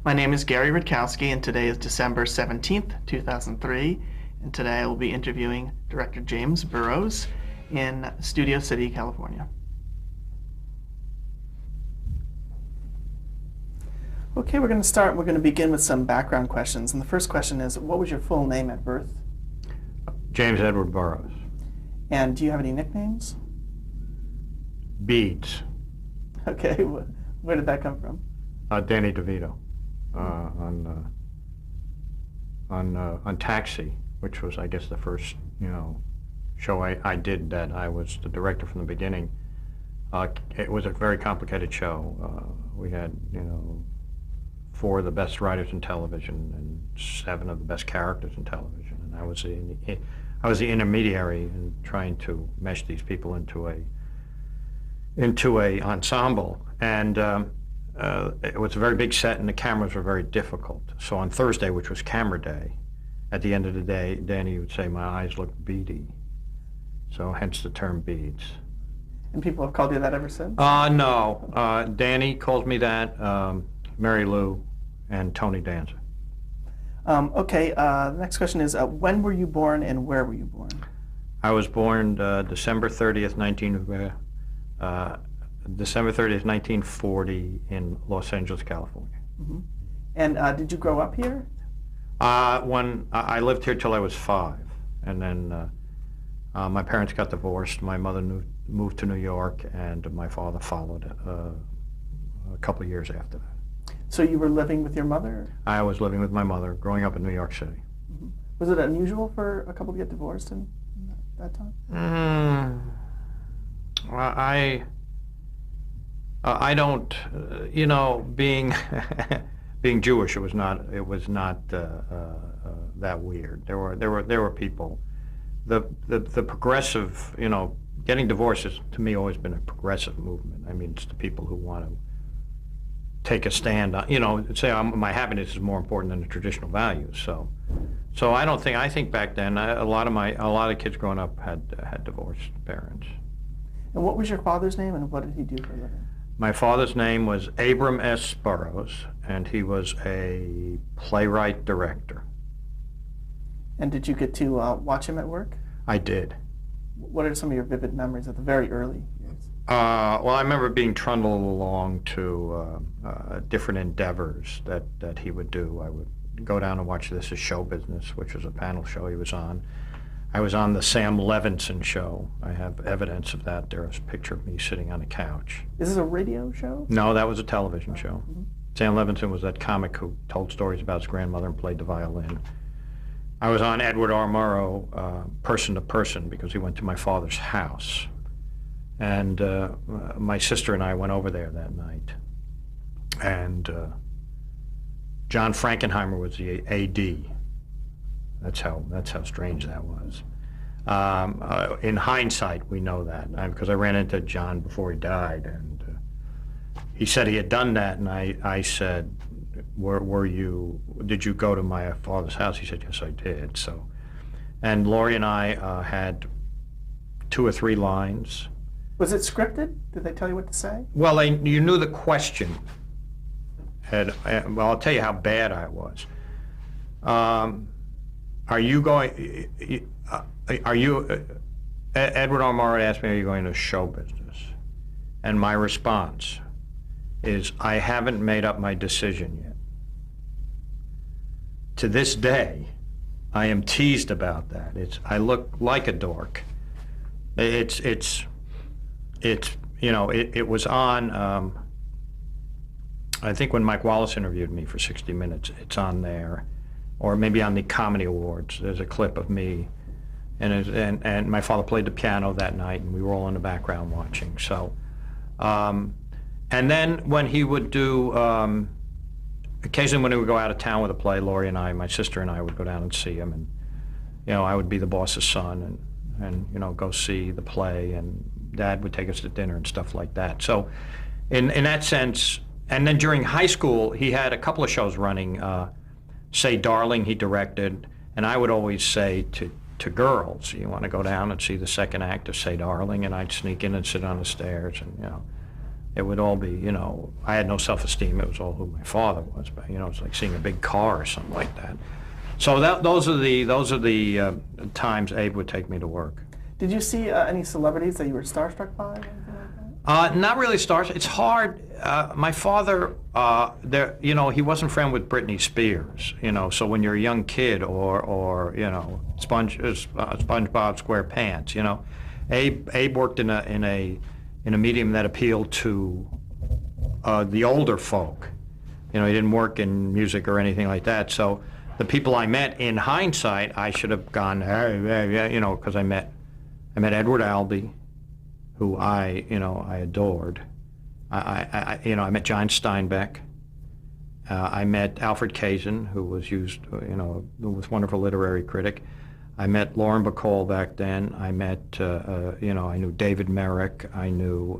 My name is Gary Rutkowski, and today is December 17th, 2003, and today I will be interviewing director James Burrows in Studio City, California. Okay, we're going to begin with some background questions, and the first question is, what was your full name at birth? James Edward Burrows. And do you have any nicknames? Beads. Okay, where did that come from? Danny DeVito on Taxi, which was, I guess, the first show I did that I was the director from the beginning. It was a very complicated show. We had 4 of the best writers in television and 7 of the best characters in television, and I was the intermediary in trying to mesh these people into a ensemble. And it was a very big set, and the cameras were very difficult. So on Thursday, which was camera day, at the end of the day, Danny would say, "My eyes look beady." So hence the term beads. And people have called you that ever since? No. Danny calls me that, Mary Lou, and Tony Danza. Okay, the next question is, when were you born and where were you born? I was born December 30th, 1940 in Los Angeles, California. Mm-hmm. And did you grow up here? When I lived here till I was 5, and then my parents got divorced. My mother moved to New York, and my father followed a couple of years after that. So you were living with your mother? I was living with my mother, growing up in New York City. Mm-hmm. Was it unusual for a couple to get divorced in that time? I don't, being being Jewish, it was not that weird. There were people. The progressive, getting divorced has to me always been a progressive movement. I mean, it's the people who want to take a stand on, say my happiness is more important than the traditional values. So I think back then a lot of kids growing up had divorced parents. And what was your father's name, and what did he do for a living? My father's name was Abram S. Burrows, and he was a playwright director. And did you get to watch him at work? I did. What are some of your vivid memories at the very early years? Well, I remember being trundled along to different endeavors that he would do. I would go down and watch This Is Show Business, which was a panel show he was on. I was on the Sam Levinson show. I have evidence of that. There's a picture of me sitting on a couch. Is this a radio show? No, that was a television show. Mm-hmm. Sam Levinson was that comic who told stories about his grandmother and played the violin. I was on Edward R. Murrow, Person to Person, because he went to my father's house. And my sister and I went over there that night. And John Frankenheimer was the AD. That's how strange that was. In hindsight, we know that, because I ran into John before he died, and he said he had done that, and I said, did you go to my father's house? He said, yes, I did. So, and Laurie and I had 2 or 3 lines. Was it scripted? Did they tell you what to say? Well, you knew the question. Well, I'll tell you how bad I was. Edward R. Murrow asked me, are you going to show business? And my response is, I haven't made up my decision yet. To this day, I am teased about that. I look like a dork. It was on, I think when Mike Wallace interviewed me for 60 Minutes, it's on there. Or maybe on the Comedy Awards, there's a clip of me, and my father played the piano that night, and we were all in the background watching. So, and then when he would do, occasionally when he would go out of town with a play, Laurie and I, my sister and I, would go down and see him, and I would be the boss's son, and go see the play, and Dad would take us to dinner and stuff like that. So, in that sense, and then during high school, he had a couple of shows running. Say Darling, he directed, and I would always say to girls, you want to go down and see the second act of Say Darling, and I'd sneak in and sit on the stairs, and It would all be, I had no self-esteem. It was all who my father was. But it's like seeing a big car or something like that. So those are the times Abe would take me to work. Did you see any celebrities that you were starstruck by? Or anything like that? Not really stars. It's hard. My father, he wasn't friend with Britney Spears. So when you're a young kid, or SpongeBob SquarePants, Abe worked in a medium that appealed to the older folk. He didn't work in music or anything like that. So the people I met, in hindsight, I should have gone, because I met Edward Albee, who I adored. I met John Steinbeck. I met Alfred Kazin, who was who was a wonderful literary critic. I met Lauren Bacall back then. I met, I knew David Merrick. I knew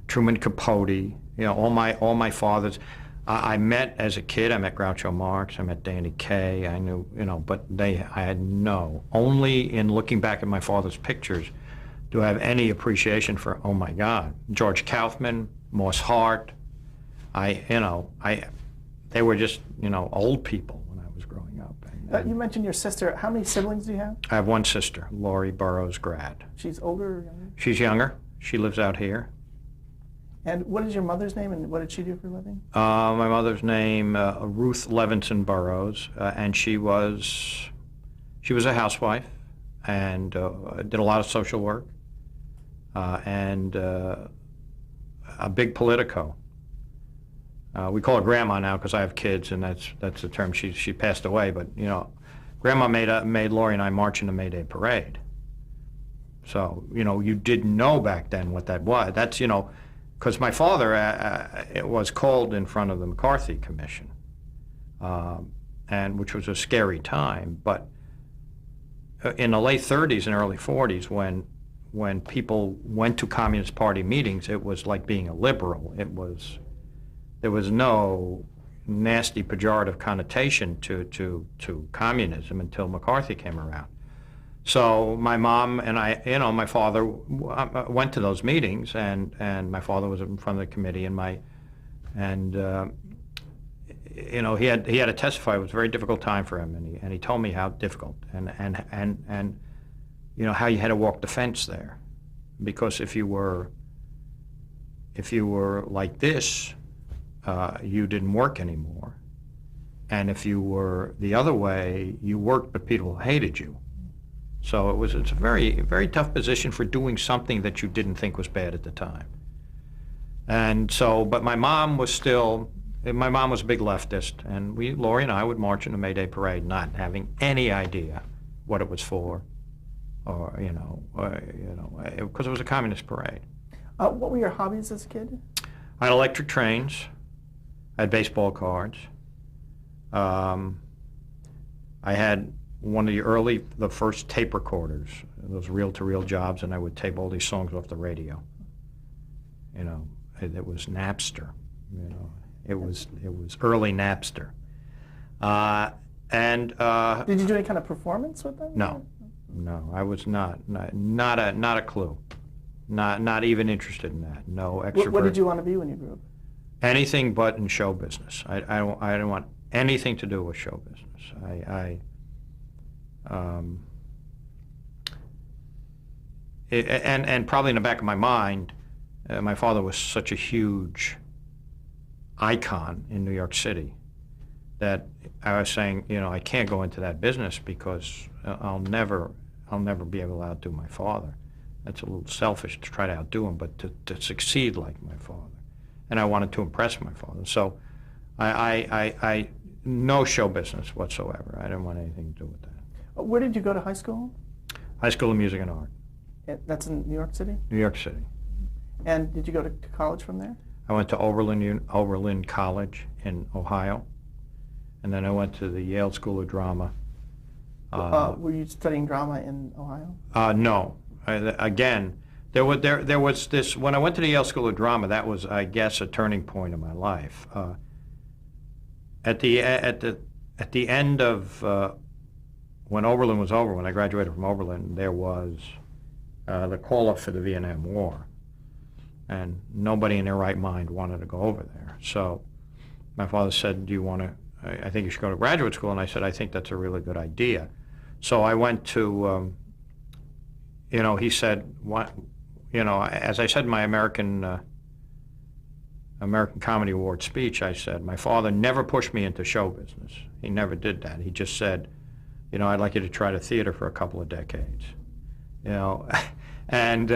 Truman Capote. All my fathers. I met as a kid. I met Groucho Marx. I met Danny Kaye. I knew, but I had only in looking back at my father's pictures do I have any appreciation for, oh my God, George Kaufman, Moss Hart. They were just, old people when I was growing up. You mentioned your sister. How many siblings do you have? I have one sister, Lori Burrows grad. She's older or younger? She's younger. She lives out here. And what is your mother's name, and what did she do for a living? My mother's name, Ruth Levinson Burrows, and she was a housewife and did a lot of social work and a big politico. We call her Grandma now because I have kids, and that's the term. She passed away, but Grandma made Lori and I march in the May Day parade. So you didn't know back then what that was. That's because my father was called in front of the McCarthy Commission, and which was a scary time. But in the late 30s and early 40s, when people went to Communist Party meetings, it was like being a liberal. There was no nasty pejorative connotation to communism until McCarthy came around. So my mom and I, my father went to those meetings, and my father was in front of the committee, he had to testify. It was a very difficult time for him, and he told me how difficult and how you had to walk the fence there, because if you were like this, you didn't work anymore, and if you were the other way, you worked but people hated you. So it's a very, very tough position for doing something that you didn't think was bad at the time. And so, but my mom was a big leftist, and Lori and I would march in the May Day parade not having any idea what it was for, or, because it was a communist parade. What were your hobbies as a kid? I had electric trains. I had baseball cards. I had one of the first tape recorders, those reel-to-reel jobs, and I would tape all these songs off the radio. It was Napster. It was early Napster. Did you do any kind of performance with them? No, I was not a clue. Not even interested in that. No extrovert. What did you want to be when you grew up? Anything but in show business. I don't want anything to do with show business. And probably in the back of my mind, my father was such a huge icon in New York City that I was saying, I can't go into that business because I'll never be able to outdo my father. That's a little selfish to try to outdo him, but to succeed like my father. And I wanted to impress my father. So I no show business whatsoever. I didn't want anything to do with that. Where did you go to high school? High School of Music and Art. That's in New York City? New York City. And did you go to college from there? I went to Oberlin College in Ohio, and then I went to the Yale School of Drama. Were you studying drama in Ohio? No. Again, there was this, when I went to the Yale School of Drama, that was, I guess, a turning point in my life. At the end of when Oberlin was over, when I graduated from Oberlin, there was the call-up for the Vietnam War. and nobody in their right mind wanted to go over there. So my father said, do you want to, I think you should go to graduate school. And I said, I think that's a really good idea. So I went to, he said, what, as I said in my American Comedy Award speech, I said, my father never pushed me into show business. He never did that. He just said, I'd like you to try the theater for a couple of decades. And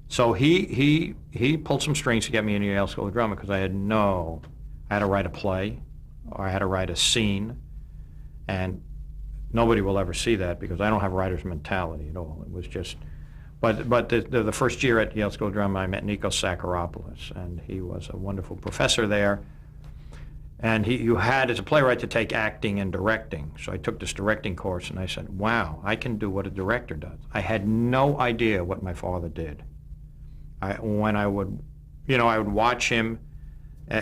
so he pulled some strings to get me into Yale School of Drama because I had to write a play or I had to write a scene, and nobody will ever see that because I don't have a writer's mentality at all. It was just, but the first year at Yale School of Drama, I met Nikos Sakaropoulos, and he was a wonderful professor there. And you had, as a playwright, to take acting and directing. So I took this directing course, and I said, wow, I can do what a director does. I had no idea what my father did. I would watch him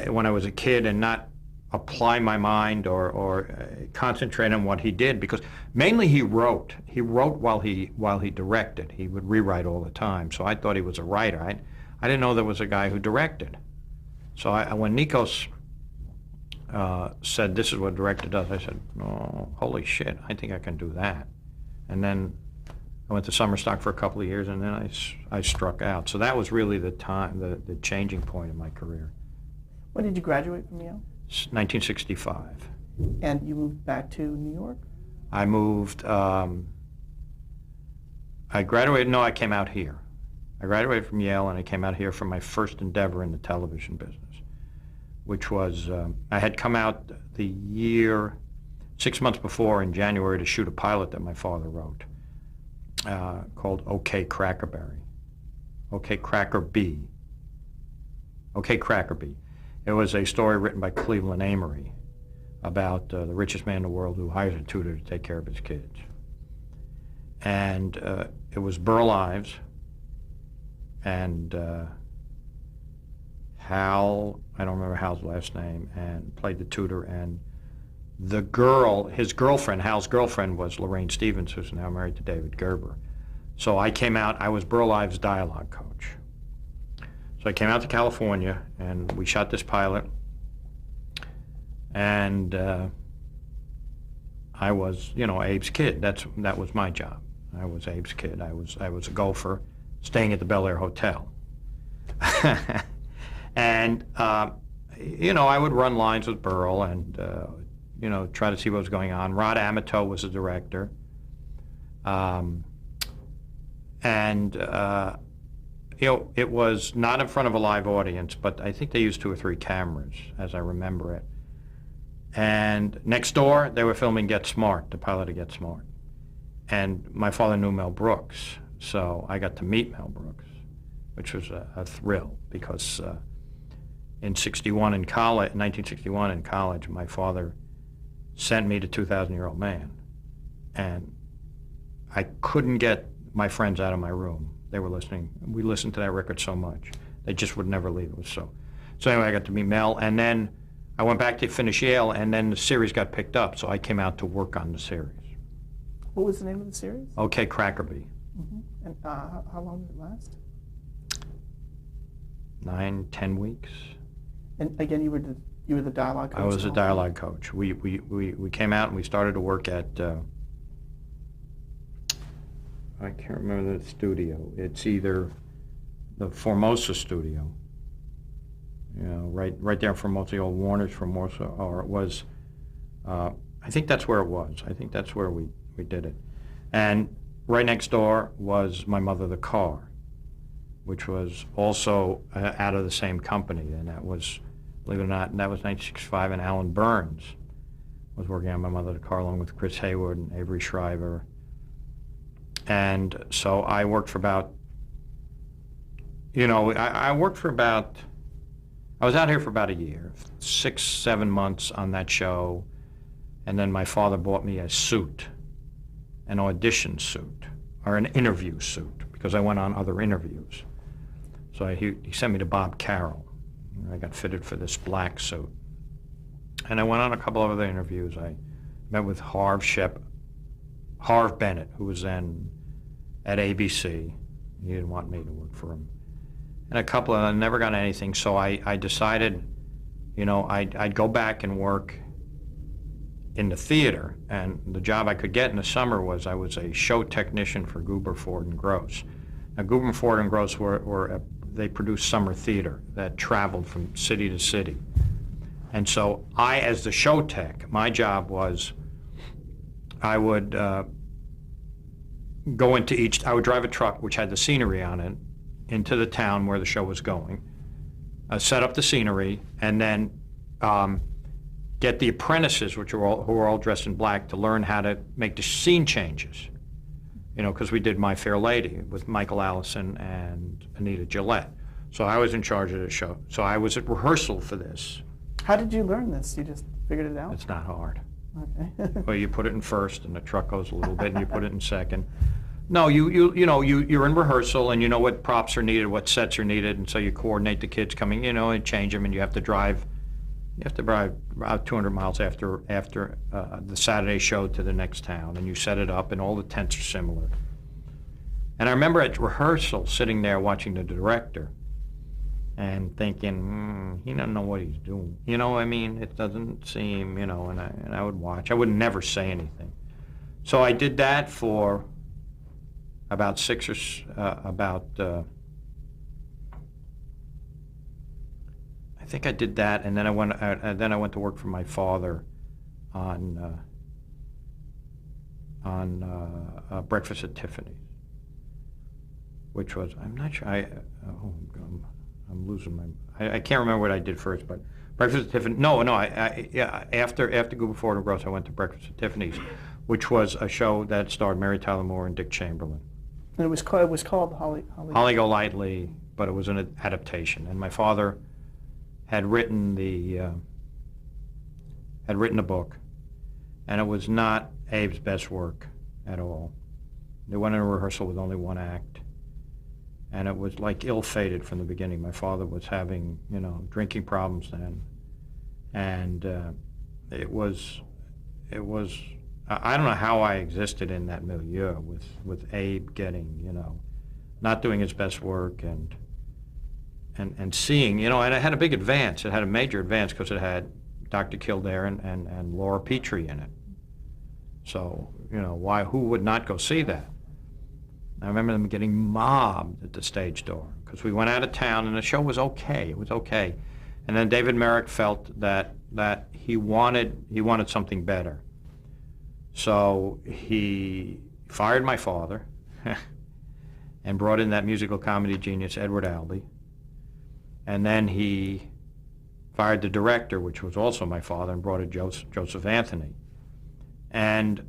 when I was a kid and not apply my mind or concentrate on what he did, because mainly he wrote. He wrote while he directed. He would rewrite all the time. So I thought he was a writer. I didn't know there was a guy who directed. So when Nikos said, this is what a director does, I said, oh, holy shit, I think I can do that. And then I went to summer stock for a couple of years, and then I struck out. So that was really the time, the changing point in my career. When did you graduate from Yale? 1965. And you moved back to New York? I moved, I came out here. I graduated from Yale, and I came out here for my first endeavor in the television business, which was, I had come out the year, 6 months before in January, to shoot a pilot that my father wrote called OK Crackerberry. OK Crackerby. OK Crackerby. It was a story written by Cleveland Amory about the richest man in the world who hires a tutor to take care of his kids. And it was Burl Ives and Hal, I don't remember Hal's last name, and played the tutor. And the girl, his girlfriend, Hal's girlfriend, was Lorraine Stevens, who's now married to David Gerber. So I came out, I was Burl Ives' dialogue coach. So I came out to California, and we shot this pilot, and I was, Abe's kid. That was my job. I was Abe's kid. I was a gopher, staying at the Bel Air Hotel. And, I would run lines with Burl and, try to see what was going on. Rod Amato was the director. It was not in front of a live audience, but I think they used 2 or 3 cameras, as I remember it. And next door, they were filming Get Smart, the pilot of Get Smart. And my father knew Mel Brooks, so I got to meet Mel Brooks, which was a thrill, because in 1961 in college, my father sent me to 2,000-Year-Old Man, and I couldn't get my friends out of my room. They were listening. We listened to that record so much. They just would never leave. It was so anyway, I got to meet Mel, and then I went back to finish Yale, and then the series got picked up, so I came out to work on the series. What was the name of the series? OK Crackerby. Mm-hmm. And how long did it last? 9-10 weeks. And again, you were the dialogue coach? I was a dialogue coach. We came out and we started to work at, I can't remember the studio. It's either the Formosa studio, right there in Formosa, the old Warner's Formosa, or it was, I think that's where it was. I think that's where we did it. And right next door was My Mother the Car, which was also out of the same company, and that was, believe it or not, that was 1965, and Alan Burns was working on My Mother the Car along with Chris Hayward and Avery Shriver. And so I worked for about, I was out here for about a year, 6-7 months on that show, and then my father bought me a suit, an audition suit, or an interview suit, because I went on other interviews. So he sent me to Bob Carroll. I got fitted for this black suit. And I went on a couple of other interviews. I met with Harv Bennett, who was then at ABC. He didn't want me to work for him. and a couple of them never got anything. So I decided, I'd go back and work in the theater, and the job I could get in the summer was I was a show technician for Goober, Ford, and Gross. Now, Goober, Ford, and Gross they produced summer theater that traveled from city to city. And so I, as the show tech, my job was I would go into I would drive a truck which had the scenery on it into the town where the show was going, set up the scenery, and then get the apprentices, who were all dressed in black, to learn how to make the scene changes. Because we did My Fair Lady with Michael Allison and Anita Gillette. So I was in charge of the show. So I was at rehearsal for this. How did you learn this? You just figured it out? It's not hard. Okay. Well, you put it in first, and the truck goes a little bit, and you put it in second. No, you're in rehearsal, and you know what props are needed, what sets are needed, and so you coordinate the kids coming, and change them, and you have to drive about 200 miles after the Saturday show to the next town, and you set it up, and all the tents are similar. And I remember at rehearsal sitting there watching the director and thinking, he doesn't know what he's doing. It doesn't seem, and I would watch. I would never say anything. So I did that for about I think I did that, and then I went to work for my father on Breakfast at Tiffany's, which was, I'm not sure, I'm losing I can't remember what I did first, but Breakfast at Tiffany's, after Goober, Ford, and Gross, I went to Breakfast at Tiffany's, which was a show that starred Mary Tyler Moore and Dick Chamberlain. And it was called Holly Golightly, but it was an adaptation, and my father had written the book, and it was not Abe's best work at all. They went in a rehearsal with only one act, and it was like ill-fated from the beginning. My father was having, drinking problems then, and it was. I don't know how I existed in that milieu with Abe getting, not doing his best work and seeing, and it had a big advance. It had a major advance because it had Dr. Kildare and Laura Petrie in it. So, who would not go see that? I remember them getting mobbed at the stage door because we went out of town and the show was okay. It was okay. And then David Merrick felt that he wanted something better. So he fired my father and brought in that musical comedy genius, Edward Albee. And then he fired the director, which was also my father, and brought in Joseph Anthony. And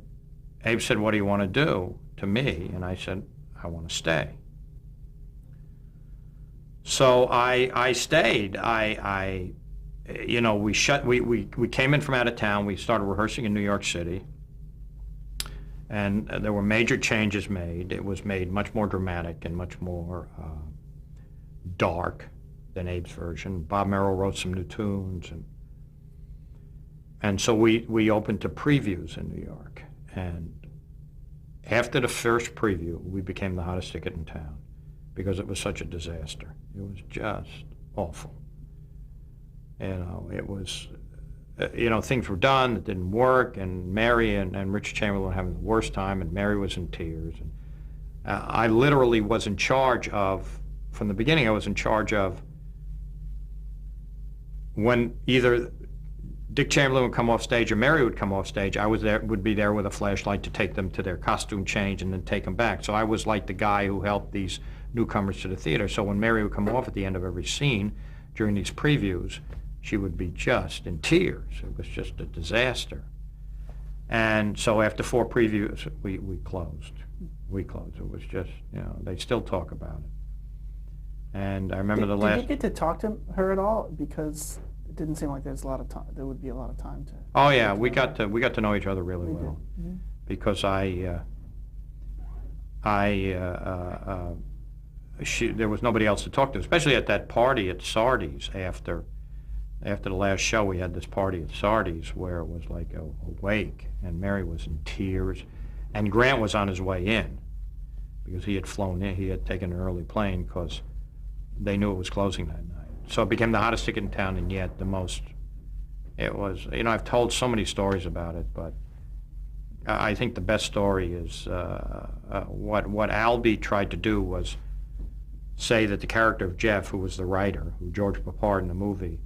Abe said, "What do you want to do?" to me, and I said, "I want to stay." So I stayed. We came in from out of town. We started rehearsing in New York City, and there were major changes made. It was made much more dramatic and much more dark than Abe's version. Bob Merrill wrote some new tunes, and so we opened to previews in New York. And after the first preview, we became the hottest ticket in town because it was such a disaster. It was just awful. It was, things were done that didn't work, and Mary and Richard Chamberlain were having the worst time, and Mary was in tears. And I literally was in charge of, from the beginning, I was in charge of when either Dick Chamberlain would come off stage or Mary would come off stage, would be there with a flashlight to take them to their costume change and then take them back. So I was like the guy who helped these newcomers to the theater. So when Mary would come off at the end of every scene during these previews, she would be just in tears. It was just a disaster. And so after 4 previews, we closed. We closed. It was just, they still talk about it. And I remember the last... Did you get to talk to her at all? Because it didn't seem like there's a lot of time. There would be a lot of time to... Oh yeah, we got to know each other really well. Mm-hmm. Because there was nobody else to talk to, especially at that party at Sardi's after the last show. We had this party at Sardi's where it was like a wake, and Mary was in tears, and Grant was on his way in because he had flown in. He had taken an early plane because they knew it was closing that night. So it became the hottest ticket in town, and yet the most, it was, I've told so many stories about it, but I think the best story is what Albee tried to do was say that the character of Jeff, who was the writer, who George Papard in the movie,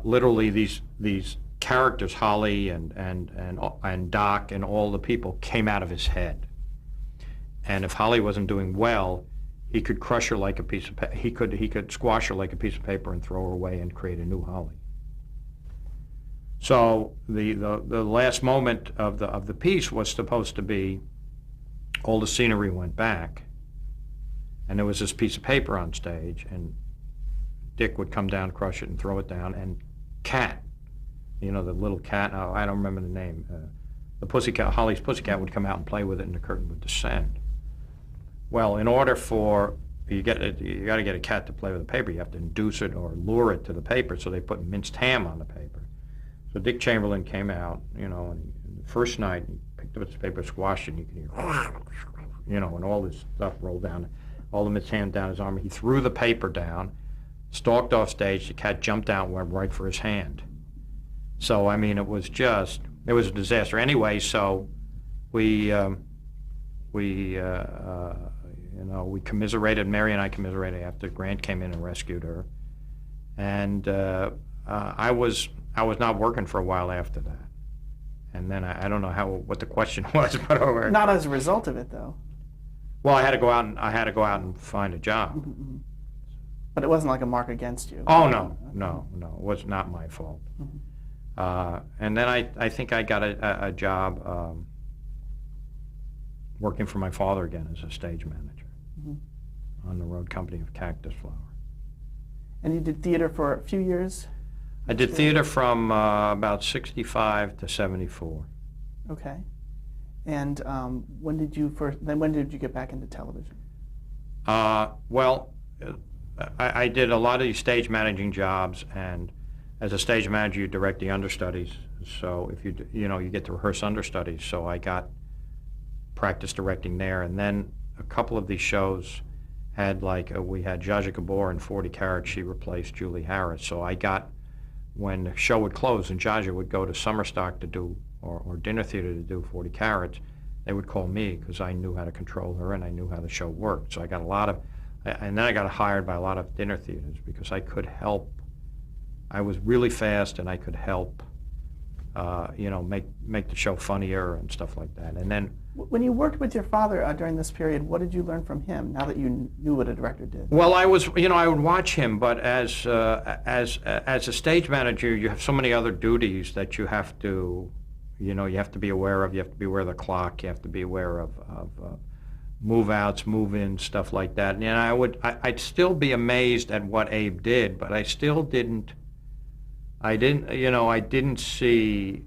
literally these characters, Holly and Doc and all the people, came out of his head. And if Holly wasn't doing well, he could crush her like a piece of he could squash her like a piece of paper and throw her away and create a new Holly. So the last moment of the piece was supposed to be all the scenery went back, and there was this piece of paper on stage, and Dick would come down, crush it, and throw it down, and Cat, the little cat, I don't remember the name, the pussycat, Holly's pussycat would come out and play with it, and the curtain would descend. Well, in order for, you got to get a cat to play with the paper, you have to induce it or lure it to the paper, so they put minced ham on the paper. So Dick Chamberlain came out, and the first night, he picked up his paper, squashed it, and you can hear, and all this stuff rolled down, all the minced ham down his arm. He threw the paper down, stalked off stage, the cat jumped out and went right for his hand. So, it was a disaster. Anyway, so we commiserated, Mary and I commiserated after Grant came in and rescued her. And I was not working for a while after that. And then I don't know what the question was, but not as a result of it, though. Well, I had to go out and find a job. Mm-hmm. But it wasn't like a mark against you. Oh no, it was not my fault. Mm-hmm. And then I think I got a job working for my father again as a stage manager on the road company of Cactus Flower. And you did theater for a few years? I did theater from about 65 to 74. Okay. And when did you get back into television? Well, I did a lot of these stage managing jobs, and as a stage manager, you direct the understudies. So if you get to rehearse understudies. So I got practice directing there, and then a couple of these shows had we had Zsa Zsa Gabor in 40 Carats. She replaced Julie Harris. So I got, when the show would close and Zsa Zsa would go to summer stock to do or dinner theater to do 40 Carats, they would call me because I knew how to control her and I knew how the show worked. So I got a lot of. And then I got hired by a lot of dinner theaters because I could help. I was really fast, and I could help, make the show funnier and stuff like that. And then, when you worked with your father during this period, what did you learn from him? Now that you knew what a director did. Well, I would watch him, but as a stage manager, you have so many other duties that you have to, you have to be aware of. You have to be aware of the clock. You have to be aware of move-outs, move-ins, stuff like that. And I'd still be amazed at what Abe did, but I still didn't see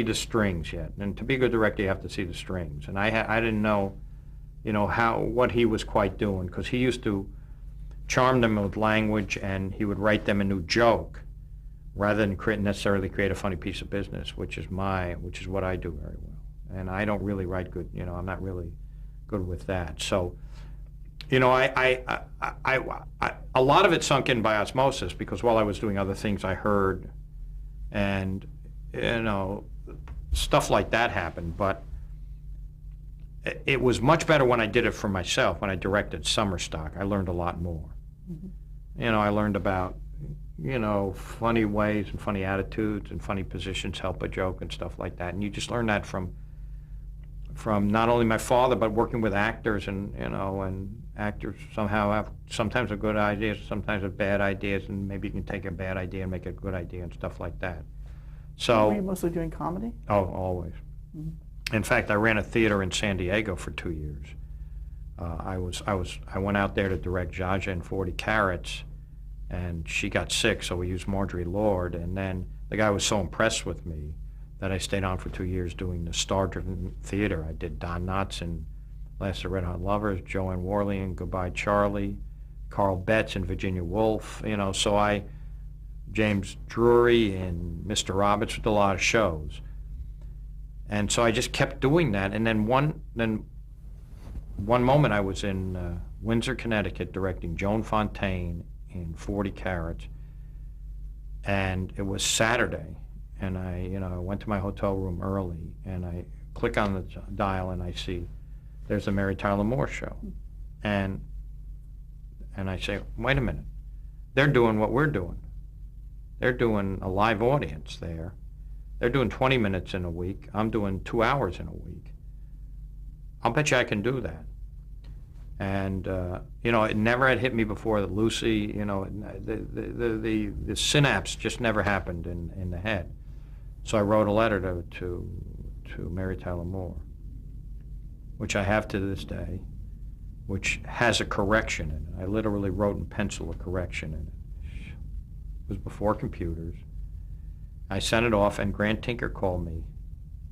the strings yet. And to be a good director, you have to see the strings. And I didn't know, what he was quite doing, because he used to charm them with language, and he would write them a new joke rather than necessarily create a funny piece of business, which is what I do very well. And I don't really write good, I'm not really good with that. So, I a lot of it sunk in by osmosis, because while I was doing other things, I heard, and stuff like that happened. But it was much better when I did it for myself. When I directed summer stock, I learned a lot more. Mm-hmm. I learned about funny ways and funny attitudes and funny positions help a joke and stuff like that. And you just learn that from not only my father, but working with actors, and actors sometimes have good ideas, sometimes have bad ideas, and maybe you can take a bad idea and make it a good idea and stuff like that. So. Were you mostly doing comedy? Oh, always. Mm-hmm. In fact, I ran a theater in San Diego for 2 years. I went out there to direct Zsa Zsa in 40 Carats, and she got sick, so we used Marjorie Lord, and then the guy was so impressed with me that I stayed on for 2 years doing the star-driven theater. I did Don Knotts in Last of the Red Hot Lovers, Joanne Worley in Goodbye Charlie, Carl Betts in Virginia Woolf, so James Drury in Mr. Roberts, with a lot of shows. And so I just kept doing that. And then one moment I was in Windsor, Connecticut, directing Joan Fontaine in 40 Carats. And it was Saturday, and I went to my hotel room early, and I click on the dial, and I see there's a Mary Tyler Moore show. And I say, wait a minute, they're doing what we're doing. They're doing a live audience there. They're doing 20 minutes in a week. I'm doing 2 hours in a week. I'll bet you I can do that. And, it never had hit me before that Lucy, the synapse just never happened in the head. So I wrote a letter to Mary Tyler Moore, which I have to this day, which has a correction in it. I literally wrote in pencil a correction in it. It was before computers. I sent it off, and Grant Tinker called me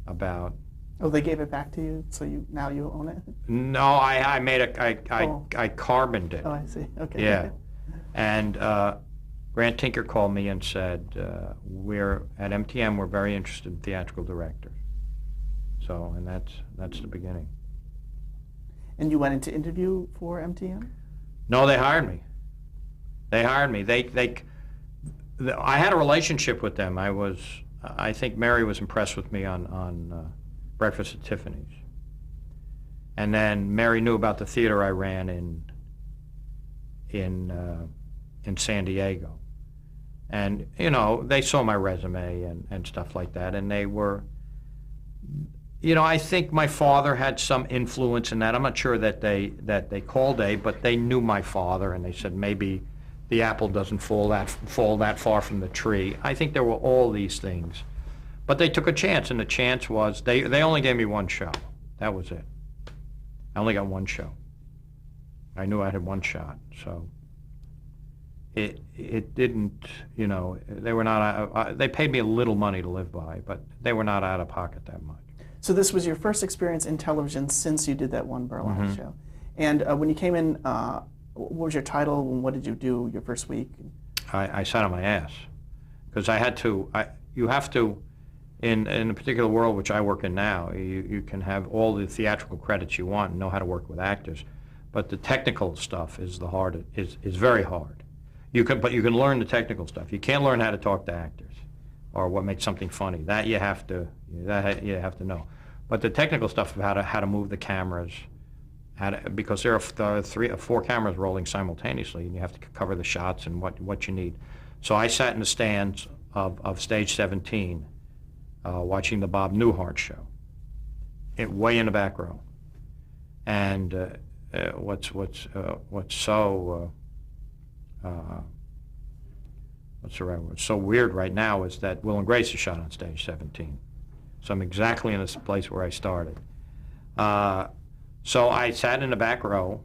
about. Oh, they gave it back to you, so now you own it? No, I made Oh. I carboned it. Oh, I see. Okay. Yeah, and Grant Tinker called me and said, "We're at MTM. We're very interested in theatrical directors." So, and that's the beginning. And you went into interview for MTM? No, they hired me. I had a relationship with them. I think Mary was impressed with me on Breakfast at Tiffany's. And then Mary knew about the theater I ran in San Diego. And, they saw my resume and stuff like that, and they were, I think my father had some influence in that. I'm not sure that they called but they knew my father, and they said maybe the apple doesn't fall that far from the tree. I think there were all these things. But they took a chance, and the chance was they only gave me one show. That was it. I only got one show. I knew I had one shot, so it didn't, they were not, they paid me a little money to live by, but they were not out of pocket that much. So this was your first experience in television since you did that one Burrows show. And when you came in, what was your title, and what did you do your first week? I sat on my ass, because you have to, in a particular world which I work in now, you can have all the theatrical credits you want and know how to work with actors, but the technical stuff is very hard. But you can learn the technical stuff. You can't learn how to talk to actors or what makes something funny. That you have to know. But the technical stuff of how to move the cameras, because there are 3 or 4 cameras rolling simultaneously, and you have to cover the shots and what you need. So I sat in the stands of stage 17. Watching the Bob Newhart show, way in the back row, and what's so weird right now is that Will and Grace is shot on stage 17, so I'm exactly in this place where I started. So I sat in the back row,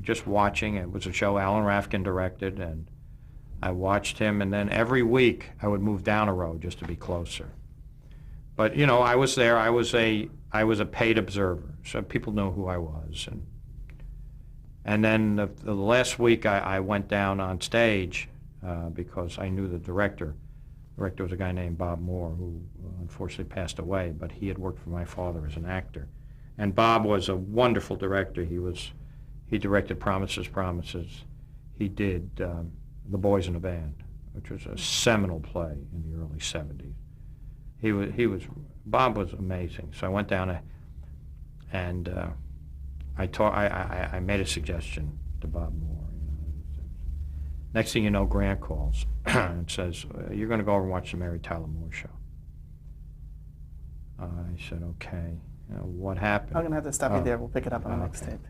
just watching. It was a show Alan Rafkin directed, and I watched him, and then every week I would move down a row just to be closer. But I was there. I was a paid observer, so people know who I was. And then the last week I went down on stage because I knew the director. The director was a guy named Bob Moore, who unfortunately passed away, but he had worked for my father as an actor. And Bob was a wonderful director. He directed Promises, Promises. He did The Boys in the Band, which was a seminal play in the early 70s. Bob was amazing. So I went down and I made a suggestion to Bob Moore. Next thing you know, Grant calls and says, "You're going to go over and watch the Mary Tyler Moore show." I said, "Okay." What happened? I'm going to have to stop you there. We'll pick it up on the next tape.